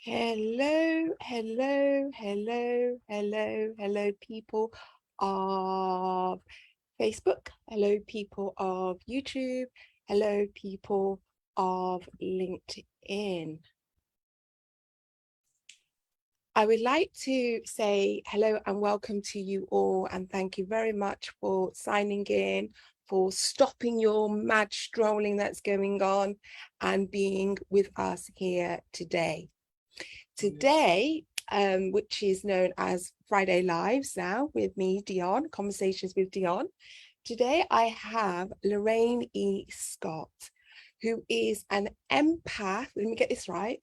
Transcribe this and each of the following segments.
Hello, hello, hello, hello, hello, people of Facebook. Hello, people of YouTube. Hello, people of LinkedIn. I would like to say hello and welcome to you all, and thank you very much for signing in, for stopping your mad strolling that's going on and being with us here today. Today, which is known as Friday Lives now with me, Dionne, Conversations with Dionne. Today I have Lorriane E. Scott, who is an empath, let me get this right,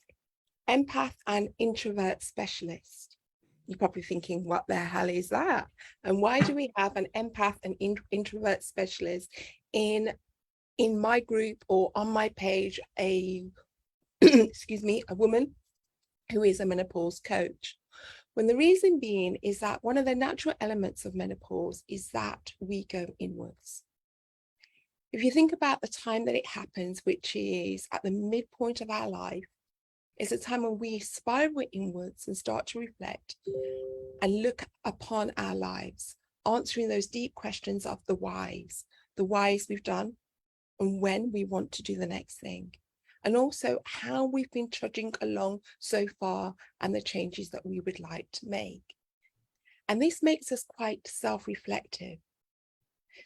empath and introvert specialist. You're probably thinking, what the hell is that? And why do we have an empath and introvert specialist in my group or on my page, excuse me, a woman who is a menopause coach? When the reason being is that one of the natural elements of menopause is that we go inwards. If you think about the time that it happens, which is at the midpoint of our life, it's a time when we spiral inwards and start to reflect and look upon our lives, answering those deep questions of the whys we've done and when we want to do the next thing. And also how we've been trudging along so far and the changes that we would like to make. And this makes us quite self-reflective,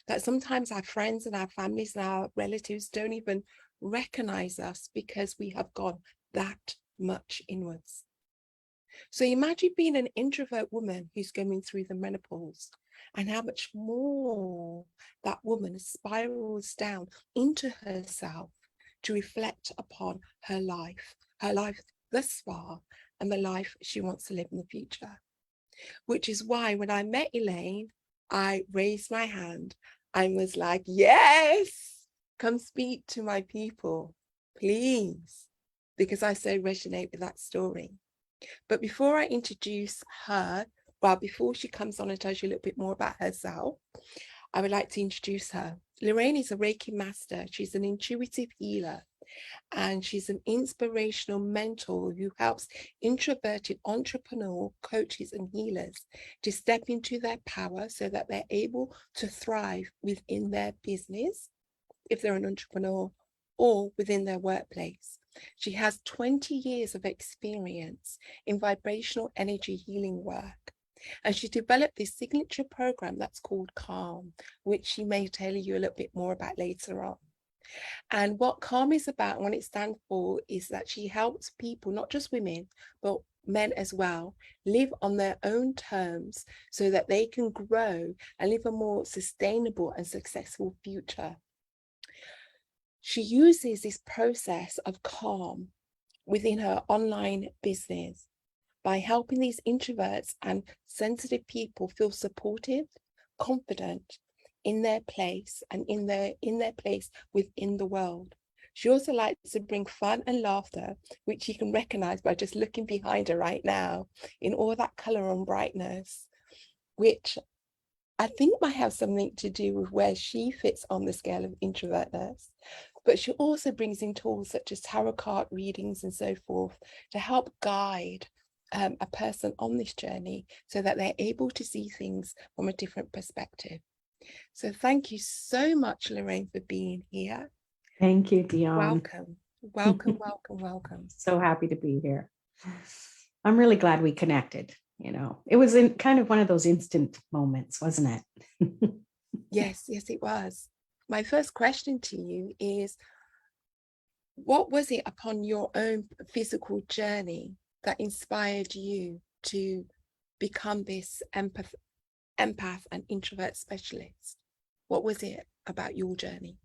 that sometimes our friends and our families and our relatives don't even recognize us because we have gone that much inwards. So imagine being an introvert woman who's going through the menopause and how much more that woman spirals down into herself to reflect upon her life thus far and the life she wants to live in the future. Which is why when I met Elaine, I raised my hand and was like, yes, come speak to my people, please, because I so resonate with that story. But before I introduce her, well, before she comes on and tells you a little bit more about herself, I would like to introduce her. Lorriane is a Reiki master. She's an intuitive healer, and she's an inspirational mentor who helps introverted entrepreneur coaches and healers to step into their power so that they're able to thrive within their business, if they're an entrepreneur, or within their workplace. She has 20 years of experience in vibrational energy healing work. And she developed this signature program that's called Calm, which she may tell you a little bit more about later on. And what Calm is about and what it stands for is that she helps people, not just women, but men as well, live on their own terms so that they can grow and live a more sustainable and successful future. She uses this process of calm within her online business by helping these introverts and sensitive people feel supported, confident in their place and in their place within the world. She also likes to bring fun and laughter, which you can recognize by just looking behind her right now in all that color and brightness, which I think might have something to do with where she fits on the scale of introvertness. But she also brings in tools such as tarot card readings and so forth to help guide a person on this journey so that they're able to see things from a different perspective. So thank you so much, Lorriane, for being here. Thank you, Dionne. Welcome, welcome, welcome, welcome. So happy to be here. I'm really glad we connected. It was in kind of one of those instant moments, wasn't it? Yes, it was. My first question to you is, what was it upon your own physical journey that inspired you to become this empath and introvert specialist? What was it about your journey?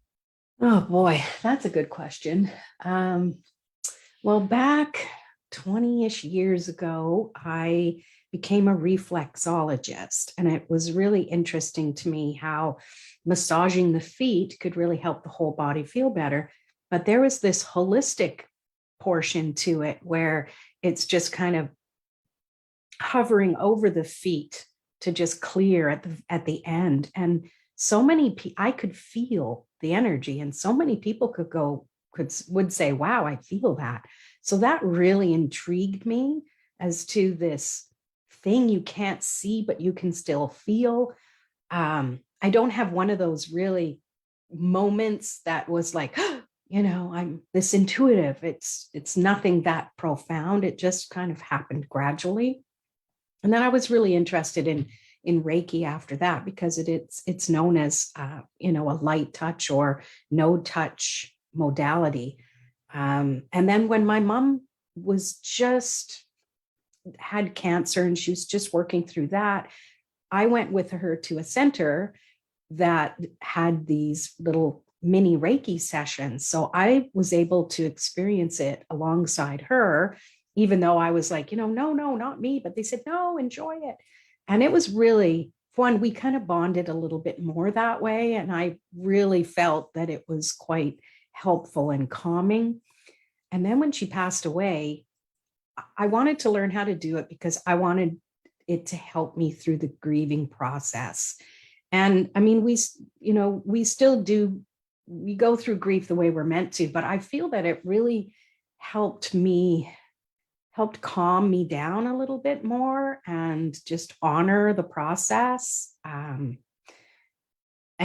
Oh boy, that's a good question. Well, back 20-ish years ago, I became a reflexologist, and it was really interesting to me how massaging the feet could really help the whole body feel better. But there was this holistic portion to it where it's just kind of hovering over the feet to just clear at the end. And so many I could feel the energy, and so many people would say, wow, I feel that. So that really intrigued me as to this thing you can't see, but you can still feel. I don't have one of those really moments that was like, I'm this intuitive. It's nothing that profound. It just kind of happened gradually. And then I was really interested in Reiki after that, because it's known as a light touch or no touch modality. And then when my mom was just had cancer and she was just working through that, I went with her to a center that had these little mini Reiki sessions. So I was able to experience it alongside her, even though I was like, no, not me. But they said, no, enjoy it. And it was really fun. We kind of bonded a little bit more that way. And I really felt that it was quite helpful and calming. And then when she passed away, I wanted to learn how to do it because I wanted it to help me through the grieving process. And I mean, we still do, we go through grief the way we're meant to, but I feel that it really helped calm me down a little bit more and just honor the process, and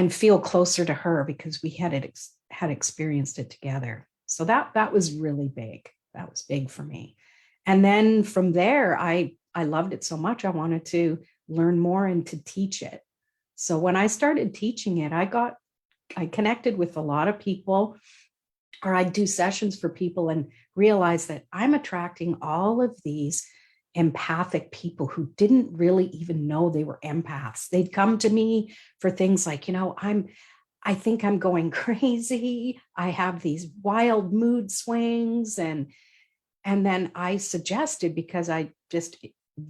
feel closer to her because we had experienced it together. So that was really big. That was big for me. And then from there, I loved it so much. I wanted to learn more and to teach it. So when I started teaching it, I connected with a lot of people, or I'd do sessions for people and realize that I'm attracting all of these empathic people who didn't really even know they were empaths. They'd come to me for things like, I think I'm going crazy. I have these wild mood swings. And then I suggested, because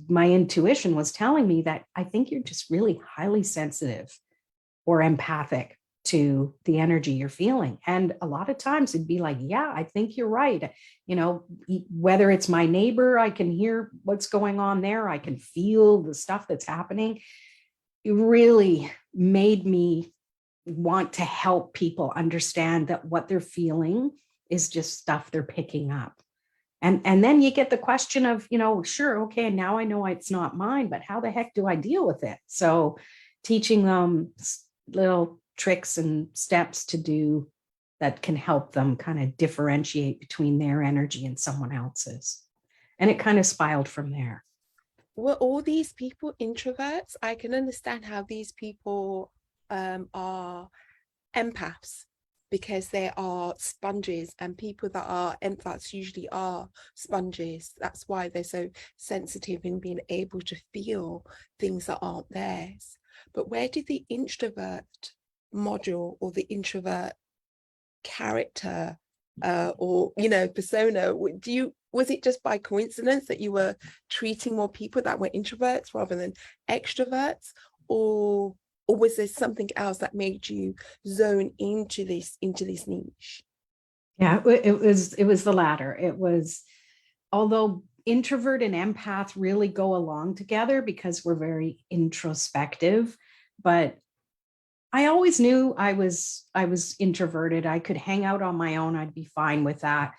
my intuition was telling me that I think you're just really highly sensitive or empathic to the energy you're feeling. And a lot of times it'd be like, yeah, I think you're right. Whether it's my neighbor, I can hear what's going on there. I can feel the stuff that's happening. It really made me want to help people understand that what they're feeling is just stuff they're picking up. And then you get the question of, sure, okay, now I know it's not mine, but how the heck do I deal with it? So teaching them little tricks and steps to do that can help them kind of differentiate between their energy and someone else's. And it kind of spiraled from there. Were all these people introverts? I can understand how these people are empaths, because they are sponges, and people that are empaths usually are sponges. That's why they're so sensitive in being able to feel things that aren't theirs. But where did the introvert module or the introvert character or persona, was it just by coincidence that you were treating more people that were introverts rather than extroverts, or was there something else that made you zone into this niche? Yeah, it was the latter. It was, although introvert and empath really go along together because we're very introspective, but I always knew I was introverted. I could hang out on my own. I'd be fine with that.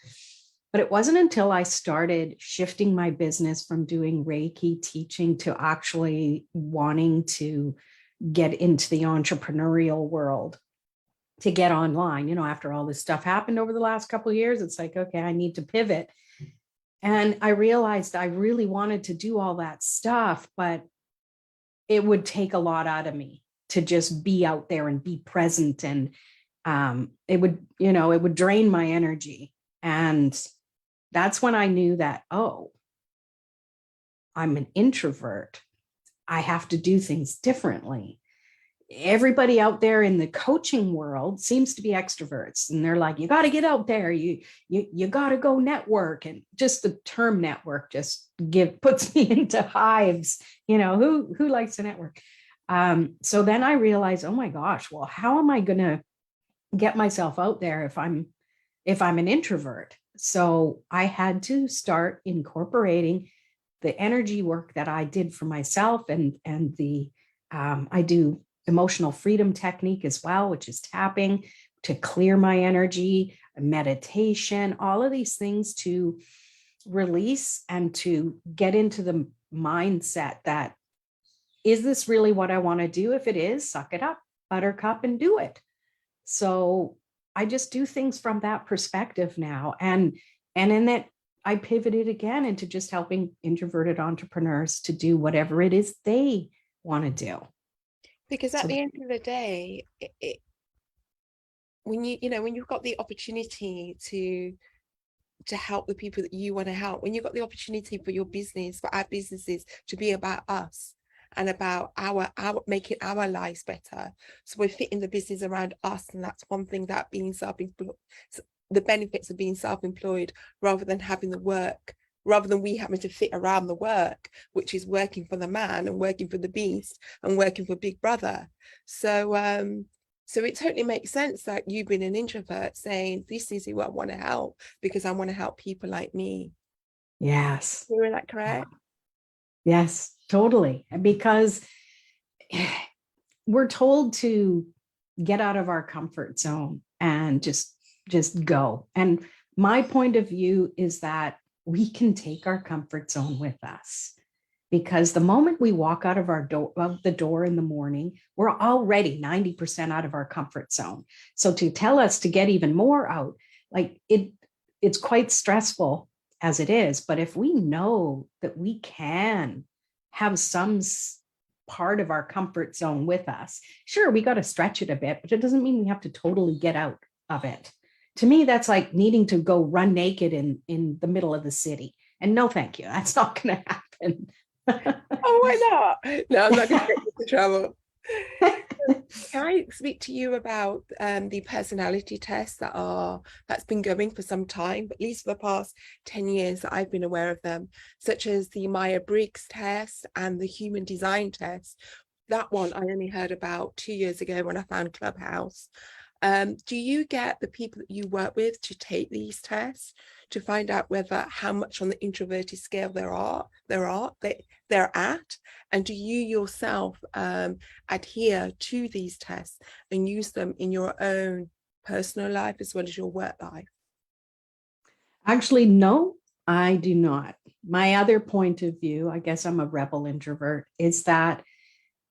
But it wasn't until I started shifting my business from doing Reiki teaching to actually wanting to get into the entrepreneurial world, to get online. After all this stuff happened over the last couple of years, it's like, okay, I need to pivot. And I realized I really wanted to do all that stuff, but it would take a lot out of me to just be out there and be present. And it would drain my energy. And that's when I knew that, oh, I'm an introvert. I have to do things differently. Everybody out there in the coaching world seems to be extroverts, and they're like, you got to get out there, you got to go network. And just the term network just puts me into hives. Who likes to network? So then I realized, oh my gosh, well, how am I going to get myself out there if I'm an introvert? So I had to start incorporating the energy work that I did for myself, and the I do emotional freedom technique as well, which is tapping to clear my energy. meditation, all of these things to release and to get into the mindset that, is this really what I want to do? If it is, suck it up, buttercup, and do it. So I just do things from that perspective now. And in that, I pivoted again into just helping introverted entrepreneurs to do whatever it is they want to do. Because at the end of the day, when when you've got the opportunity to help the people that you want to help, when you've got the opportunity for your business, for our businesses to be about us and about our making our lives better, so we're fitting the business around us. And that's one thing that being self-employed, the benefits of being self-employed, rather than having the work, rather than we having to fit around the work, which is working for the man and working for the beast and working for Big Brother. So it totally makes sense that you being an introvert saying, this is who I want to help, because I want to help people like me. Yes. Is that correct? Yes, totally. Because we're told to get out of our comfort zone and just go. And my point of view is that we can take our comfort zone with us, because the moment we walk out of the door in the morning, we're already 90% out of our comfort zone. So to tell us to get even more out, like it's quite stressful as it is. But if we know that we can have some part of our comfort zone with us, sure, we got to stretch it a bit, but it doesn't mean we have to totally get out of it. To me, that's like needing to go run naked in the middle of the city. And no, thank you. That's not going to happen. Oh, why not? No, I'm not going to get into trouble. Can I speak to you about the personality tests that's been going for some time, at least for the past 10 years that I've been aware of them, such as the Myers-Briggs test and the human design test. That one I only heard about 2 years ago when I found Clubhouse. Do you get the people that you work with to take these tests to find out how much on the introverted scale they're at? And do you yourself adhere to these tests and use them in your own personal life as well as your work life? Actually, no, I do not. My other point of view, I guess I'm a rebel introvert, is that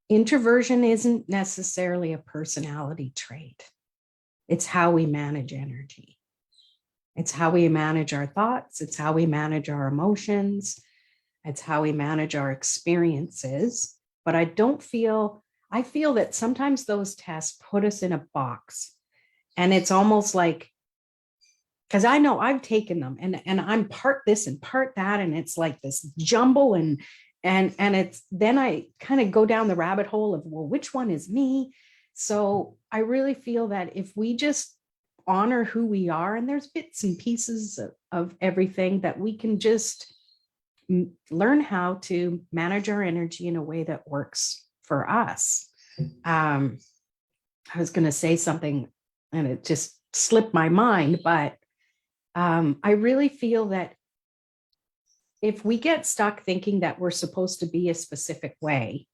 introversion isn't necessarily a personality trait. It's how we manage energy. It's how we manage our thoughts. It's how we manage our emotions. It's how we manage our experiences. But I feel that sometimes those tests put us in a box. And it's almost like, because I know I've taken them and I'm part this and part that. And it's like this jumble and it's, then I kind of go down the rabbit hole of, well, which one is me? So I really feel that if we just honor who we are, and there's bits and pieces of everything, that we can just learn how to manage our energy in a way that works for us. I was going to say something and it just slipped my mind, but I really feel that if we get stuck thinking that we're supposed to be a specific way,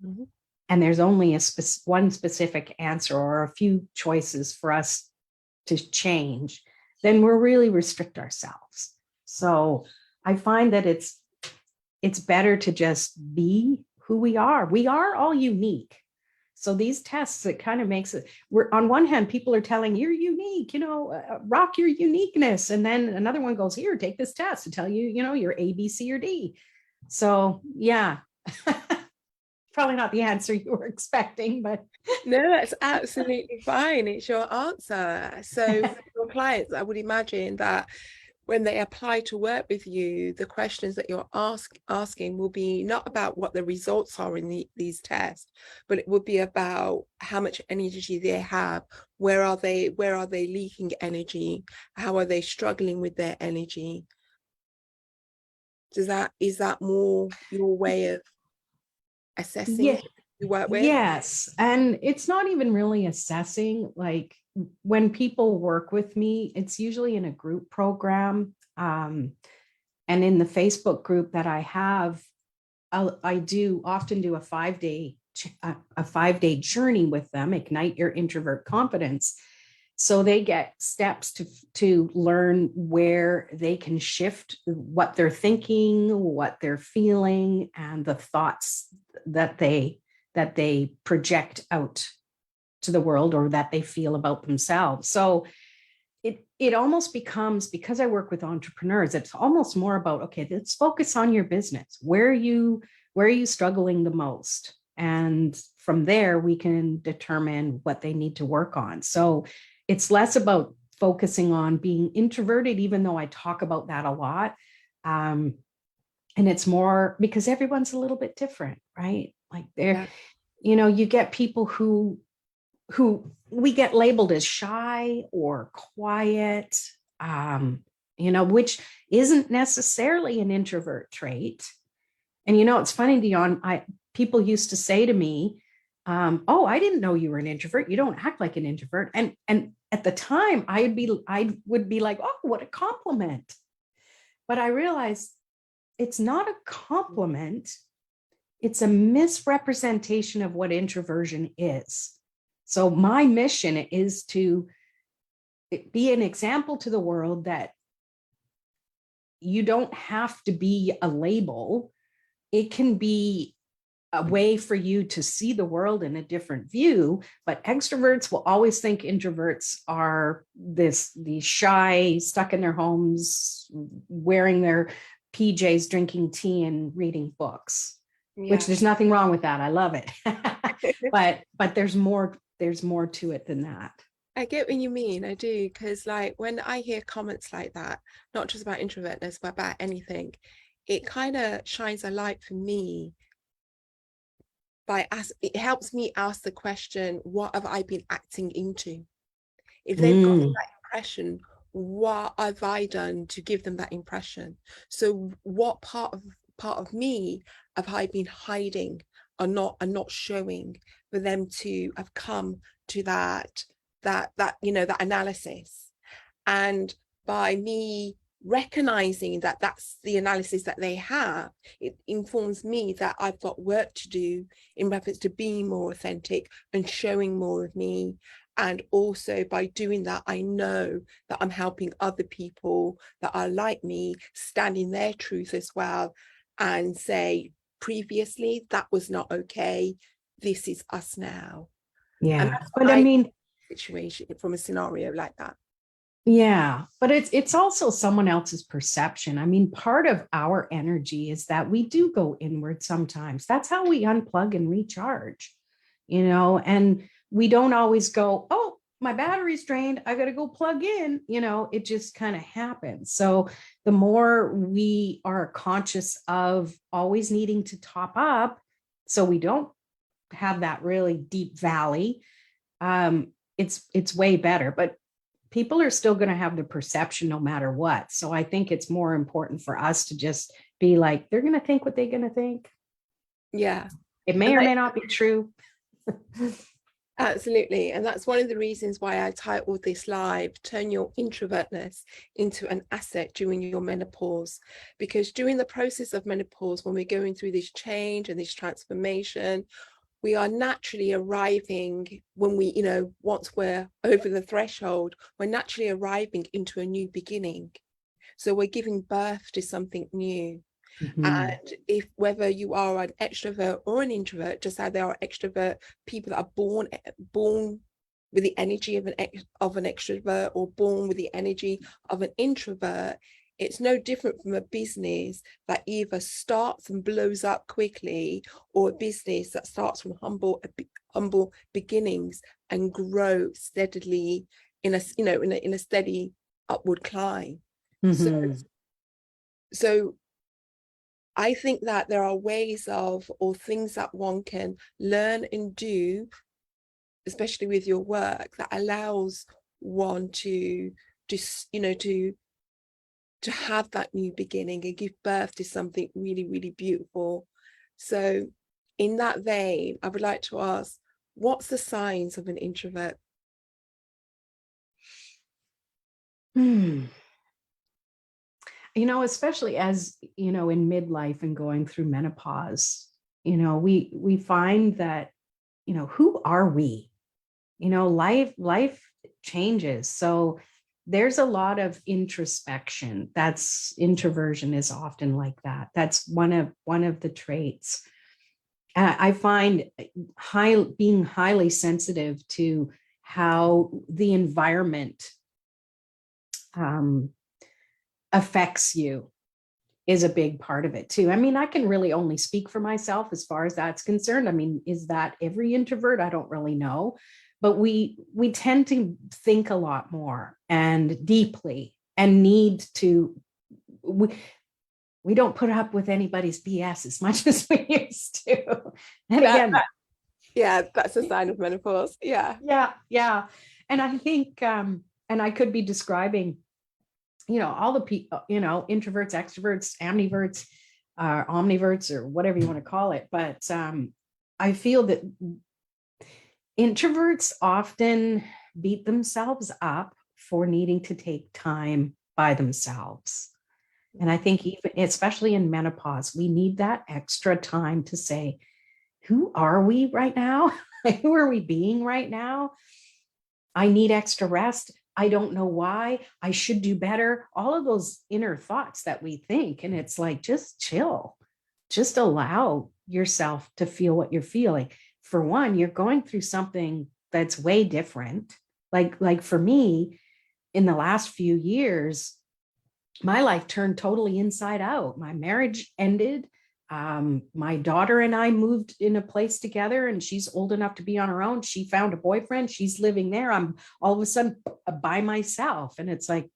mm-hmm. and there's only one specific answer or a few choices for us to change, then we'll really restrict ourselves. So I find that it's better to just be who we are. We are all unique. So these tests, it kind of makes it, we're on one hand, people are telling you're unique, rock your uniqueness. And then another one goes, here, take this test to tell you, you're A, B, C, or D. So yeah, probably not the answer you were expecting, but. No, that's absolutely fine. It's your answer. So for your clients, I would imagine that when they apply to work with you, the questions that you're asking will be not about what the results are in these tests, but it would be about how much energy they have, where are they leaking energy, how are they struggling with their energy. Is that more your way of assessing you work with? Yes. And it's not even really assessing. Like when people work with me, it's usually in a group program. And in the Facebook group that I have, I do often do a 5-day journey with them, Ignite Your Introvert Confidence. So they get steps to learn where they can shift what they're thinking, what they're feeling, and the thoughts that they project out to the world or that they feel about themselves. So it almost becomes, because I work with entrepreneurs, it's almost more about, okay, let's focus on your business. Where are you struggling the most? And from there, we can determine what they need to work on. So it's less about focusing on being introverted, even though I talk about that a lot. And it's more because everyone's a little bit different, right? Like Yeah. you get people who we get labeled as shy or quiet, which isn't necessarily an introvert trait. And it's funny, Dionne, people used to say to me, "Oh, I didn't know you were an introvert. You don't act like an introvert." And at the time, I would be like, "Oh, what a compliment!" But I realized it's not a compliment. It's a misrepresentation of what introversion is. So my mission is to be an example to the world that you don't have to be a label. It can be a way for you to see the world in a different view, but extroverts will always think introverts are these shy, stuck in their homes, wearing their PJs, drinking tea and reading books. Which there's nothing wrong with that. I love it. but there's more to it than that. I get what you mean. I do, because like when I hear comments like that, not just about introvertness, but about anything, it kind of shines a light for me it helps me ask the question, what have I been acting into? If they've got that impression, what have I done to give them that impression? So what part of me have I been hiding or not showing for them to have come to that analysis? And by me recognizing that that's the analysis that they have, it informs me that I've got work to do in reference to being more authentic and showing more of me. And also by doing that, I know that I'm helping other people that are like me stand in their truth as well and say, previously that was not okay, this is us now. Yeah. And that's But I mean, situation from a scenario like that. Yeah, but it's also someone else's perception. I mean, part of our energy is that we do go inward sometimes. That's how we unplug and recharge, and we don't always go, "Oh, my battery's drained. I got to go plug in." It just kind of happens. So the more we are conscious of always needing to top up so we don't have that really deep valley, it's way better. But people are still going to have the perception no matter what. So I think it's more important for us to just be like, they're going to think what they're going to think. Yeah. It may or may not be true. Absolutely. And that's one of the reasons why I titled this live, Turn Your Introvertness into an Asset During Your Menopause. Because during the process of menopause, when we're going through this change and this transformation, we are naturally arriving when we, once we're over the threshold, we're naturally arriving into a new beginning. So we're giving birth to something new. Mm-hmm. And if whether you are an extrovert or an introvert, just how there are extrovert people that are born with the energy of an extrovert or born with the energy of an introvert, it's no different from a business that either starts and blows up quickly, or a business that starts from humble beginnings and grows steadily in a steady upward climb. Mm-hmm. So I think that there are ways of, or things that one can learn and do, especially with your work, that allows one to just, to have that new beginning and give birth to something really, really beautiful. So in that vein, I would like to ask, what's the signs of an introvert? Especially as, in midlife and going through menopause, we find that, who are we? life changes. So there's a lot of introspection. That's introversion is often like that. That's one of the traits. I find being highly sensitive to how the environment um, affects you is a big part of it too. I mean, I can really only speak for myself as far as that's concerned. I mean, is that every introvert? I don't really know, but we tend to think a lot more and deeply and need to we don't put up with anybody's BS as much as we used to. And again, yeah, that's a sign of menopause. Yeah. Yeah. And I think and I could be describing all the people, introverts, extroverts, ambiverts, omniverts, or whatever you want to call it. But I feel that introverts often beat themselves up for needing to take time by themselves. And I think even, especially in menopause, we need that extra time to say, who are we right now? Who are we being right now? I need extra rest. I don't know why. I should do better. All of those inner thoughts that we think. And it's like, just chill. Just allow yourself to feel what you're feeling. For one, you're going through something that's way different. Like for me, in the last few years, my life turned totally inside out. My marriage ended. My daughter and I moved in a place together, and she's old enough to be on her own. She found a boyfriend. She's living there. I'm all of a sudden by myself. And it's like,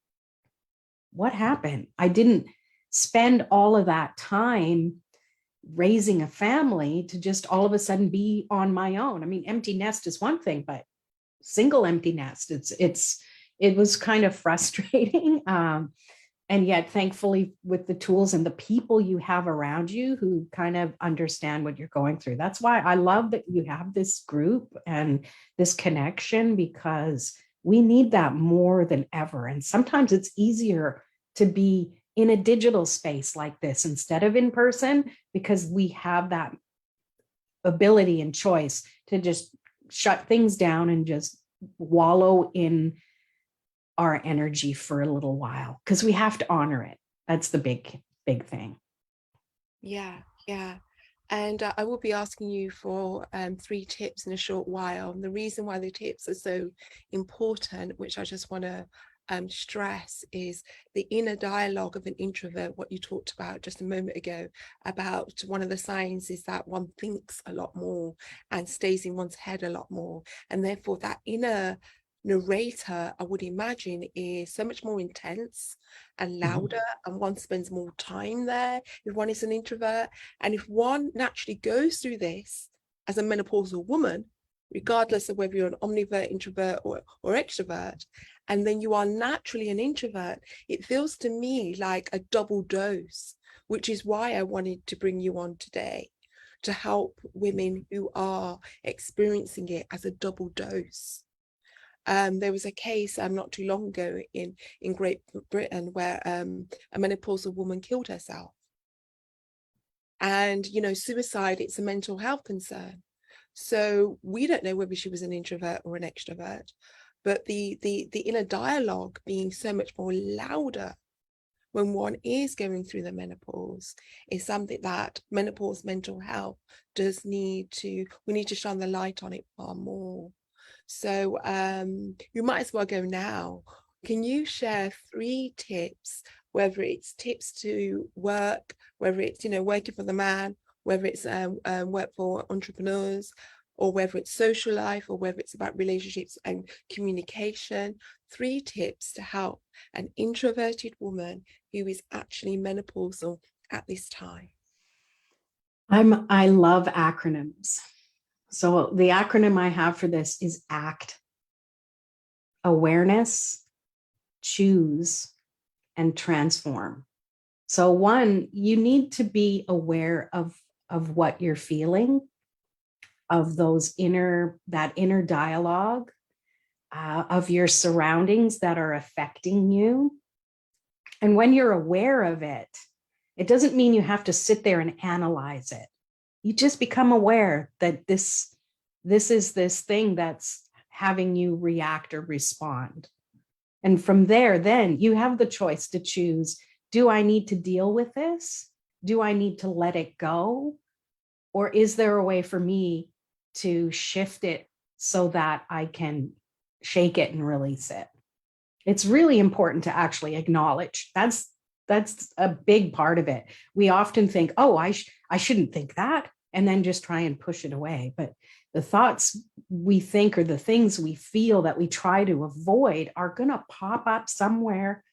what happened? I didn't spend all of that time raising a family to just all of a sudden be on my own. I mean, empty nest is one thing, but single empty nest, it was kind of frustrating. And yet, thankfully, with the tools and the people you have around you who kind of understand what you're going through. That's why I love that you have this group and this connection, because we need that more than ever. And sometimes it's easier to be in a digital space like this instead of in person, because we have that ability and choice to just shut things down and just wallow in our energy for a little while, because we have to honor it. That's the big thing. Yeah. And I will be asking you for 3 tips in a short while. And the reason why the tips are so important, which I just want to stress, is the inner dialogue of an introvert. What you talked about just a moment ago, about one of the signs is that one thinks a lot more and stays in one's head a lot more. And therefore that inner narrator, I would imagine, is so much more intense and louder, and one spends more time there if one is an introvert. And if one naturally goes through this as a menopausal woman, regardless of whether you're an omnivert, introvert, or extrovert, and then you are naturally an introvert, it feels to me like a double dose, which is why I wanted to bring you on today, to help women who are experiencing it as a double dose. There was a case not too long ago in Great Britain where a menopausal woman killed herself. And, suicide, it's a mental health concern. So we don't know whether she was an introvert or an extrovert, but the inner dialogue being so much more louder when one is going through the menopause is something that menopause mental health we need to shine the light on it far more. So you might as well go now. Can you share 3 tips, whether it's tips to work, whether it's, working for the man, whether it's work for entrepreneurs, or whether it's social life, or whether it's about relationships and communication? 3 tips to help an introverted woman who is actually menopausal at this time. I love acronyms. So the acronym I have for this is ACT: awareness, choose, and transform. So one, you need to be aware of what you're feeling, of that inner dialogue, of your surroundings that are affecting you. And when you're aware of it, it doesn't mean you have to sit there and analyze it. You just become aware that this is this thing that's having you react or respond. And from there, then you have the choice to choose, do I need to deal with this? Do I need to let it go? Or is there a way for me to shift it so that I can shake it and release it? It's really important to actually acknowledge. That's a big part of it. We often think, oh, I shouldn't think that, and then just try and push it away. But the thoughts we think or the things we feel that we try to avoid are going to pop up somewhere.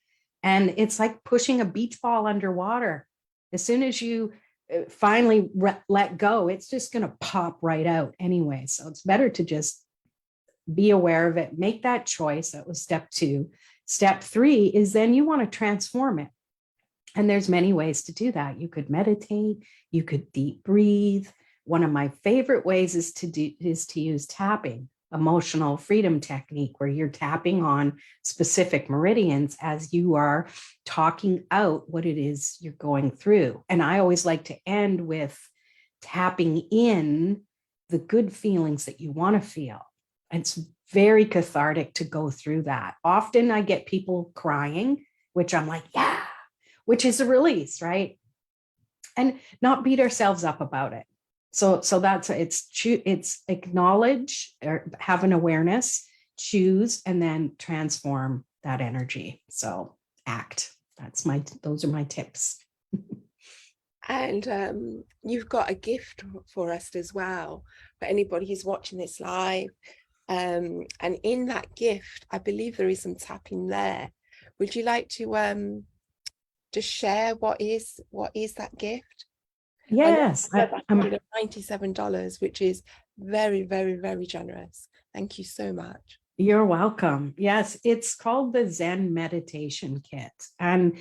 And it's like pushing a beach ball underwater. As soon as you finally let go, it's just going to pop right out anyway. So it's better to just be aware of it, make that choice. That was step 2. Step 3 is then you want to transform it. And there's many ways to do that. You could meditate, you could deep breathe. One of my favorite ways is to use tapping, emotional freedom technique, where you're tapping on specific meridians as you are talking out what it is you're going through. And I always like to end with tapping in the good feelings that you want to feel. It's very cathartic to go through that. Often I get people crying, which I'm like, yeah, which is a release, right? And not beat ourselves up about it. So that's it's acknowledge or have an awareness, choose, and then transform that energy. So act. Those are my tips. And you've got a gift for us as well, for anybody who's watching this live. And in that gift, I believe there is some tapping there. Would you like to just share what is that gift? Yes, $97, which is very, very, very generous. Thank you so much. You're welcome. Yes, it's called the Zen Meditation Kit. And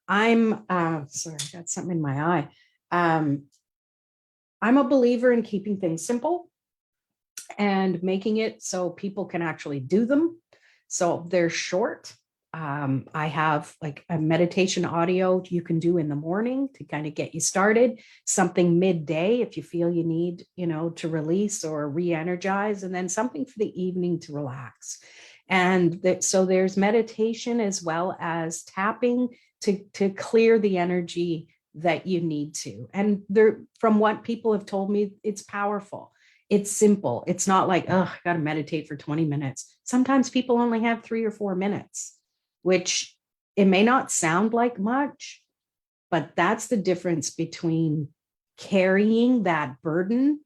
I'm sorry, I got something in my eye. I'm a believer in keeping things simple and making it so people can actually do them. So they're short. I have like a meditation audio you can do in the morning to kind of get you started, something midday if you feel you need, to release or re-energize, and then something for the evening to relax. And so there's meditation as well as tapping to clear the energy that you need to. And from what people have told me, it's powerful. It's simple. It's not like, oh, I got to meditate for 20 minutes. Sometimes people only have 3 or 4 minutes, which it may not sound like much, but that's the difference between carrying that burden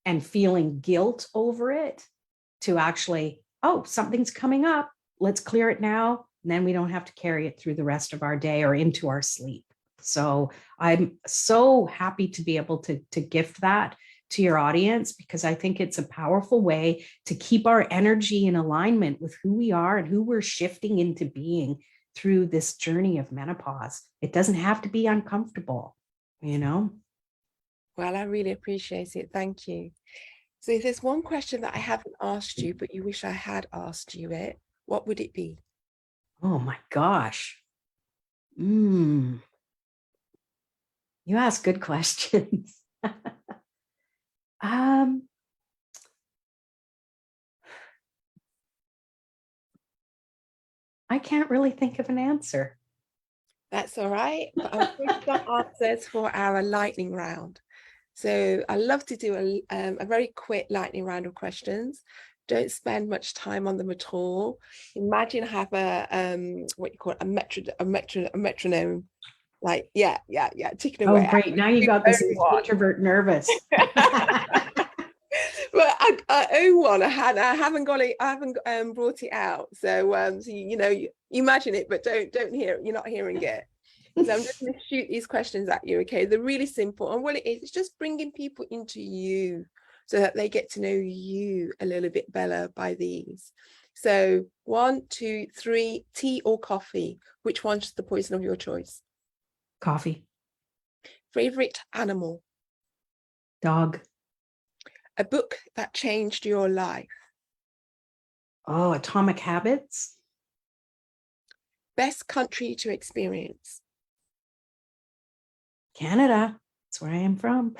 and feeling guilt over it to actually, oh, something's coming up. Let's clear it now. And then we don't have to carry it through the rest of our day or into our sleep. So I'm so happy to be able to gift that to your audience, because I think it's a powerful way to keep our energy in alignment with who we are and who we're shifting into being through this journey of menopause. It doesn't have to be uncomfortable, Well, I really appreciate it. Thank you. So if there's one question that I haven't asked you, but you wish I had asked you it, what would it be? Oh my gosh. You ask good questions. I can't really think of an answer. That's all right. But I'm going to answers for our lightning round. So I love to do a very quick lightning round of questions. Don't spend much time on them at all. Imagine I have a what you call it, a metronome. Like, yeah, ticking away. Oh, great. Now you got this introvert nervous. Well, I own one. I haven't got it. I haven't brought it out. So, so you imagine it, but don't hear it. You're not hearing it. So I'm just going to shoot these questions at you. Okay, they're really simple, and what it is, it's just bringing people into you so that they get to know you a little bit better by these. So 1, 2, 3, tea or coffee? Which one's the poison of your choice? Coffee. Favorite animal? Dog. A book that changed your life? Oh, Atomic Habits. Best country to experience? Canada. That's where I am from.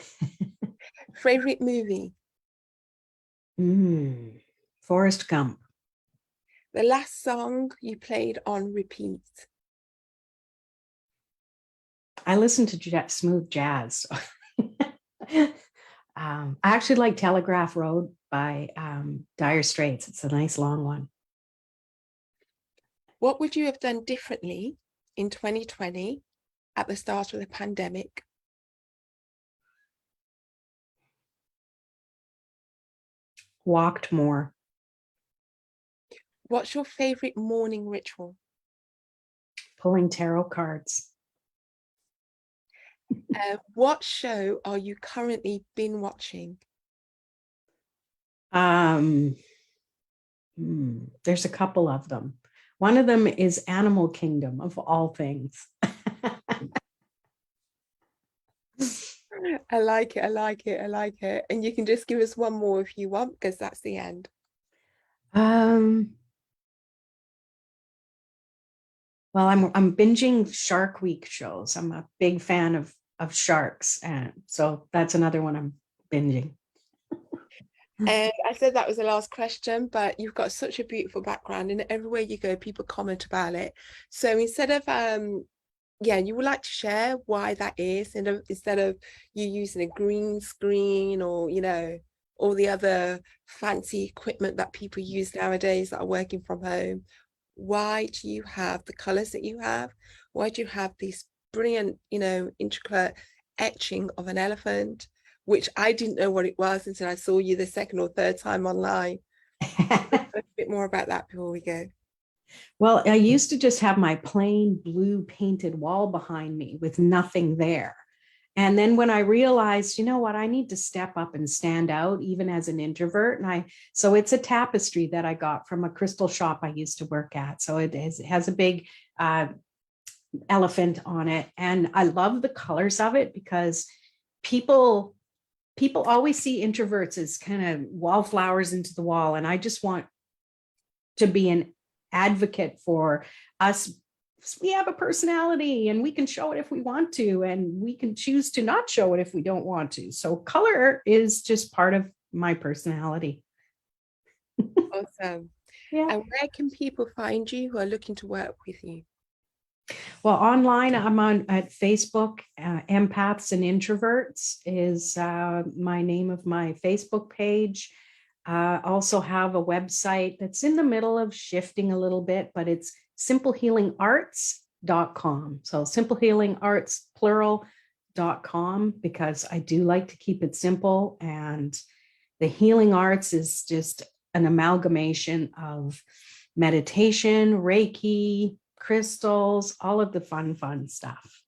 Favorite movie? Forrest Gump. The last song you played on repeat? I listen to smooth jazz. I actually like Telegraph Road by Dire Straits. It's a nice long one. What would you have done differently in 2020 at the start of the pandemic? Walked more. What's your favorite morning ritual? Pulling tarot cards. What show are you currently been watching? There's a couple of them. One of them is Animal Kingdom, of all things. I like it. I like it. I like it. And you can just give us one more if you want, because that's the end. Well, I'm binging Shark Week shows. I'm a big fan of sharks, and so that's another one I'm binging. And I said that was the last question, but you've got such a beautiful background, and everywhere you go, people comment about it. So instead of yeah, you would like to share why that is, and instead of you using a green screen or all the other fancy equipment that people use nowadays that are working from home, why do you have the colors that you have? Why do you have this brilliant, intricate etching of an elephant, which I didn't know what it was until I saw you the second or third time online? A bit more about that before we go. Well, I used to just have my plain blue painted wall behind me with nothing there. And then when I realized, you know what, I need to step up and stand out even as an introvert. So it's a tapestry that I got from a crystal shop I used to work at. So it has a big elephant on it. And I love the colors of it because people always see introverts as kind of wallflowers into the wall. And I just want to be an advocate for us. We have a personality and we can show it if we want to, and we can choose to not show it if we don't want to. So color is just part of my personality. Awesome. Yeah. And where can people find you who are looking to work with you? Well, online, I'm on at Facebook. Empaths and Introverts is my name of my Facebook page. Also have a website that's in the middle of shifting a little bit, but it's simplehealingarts.com. So simplehealingarts, plural.com, because I do like to keep it simple. And the healing arts is just an amalgamation of meditation, Reiki, crystals, all of the fun stuff.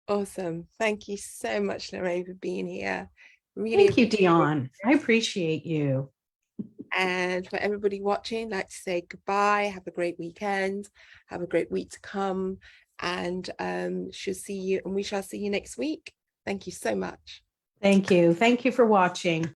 Awesome. Thank you so much, Lorraine, for being here. Really Thank you, Dionne. I appreciate you. And for everybody watching, I'd like to say goodbye. Have a great weekend. Have a great week to come. And we shall see you next week. Thank you so much. Thank you. Thank you for watching.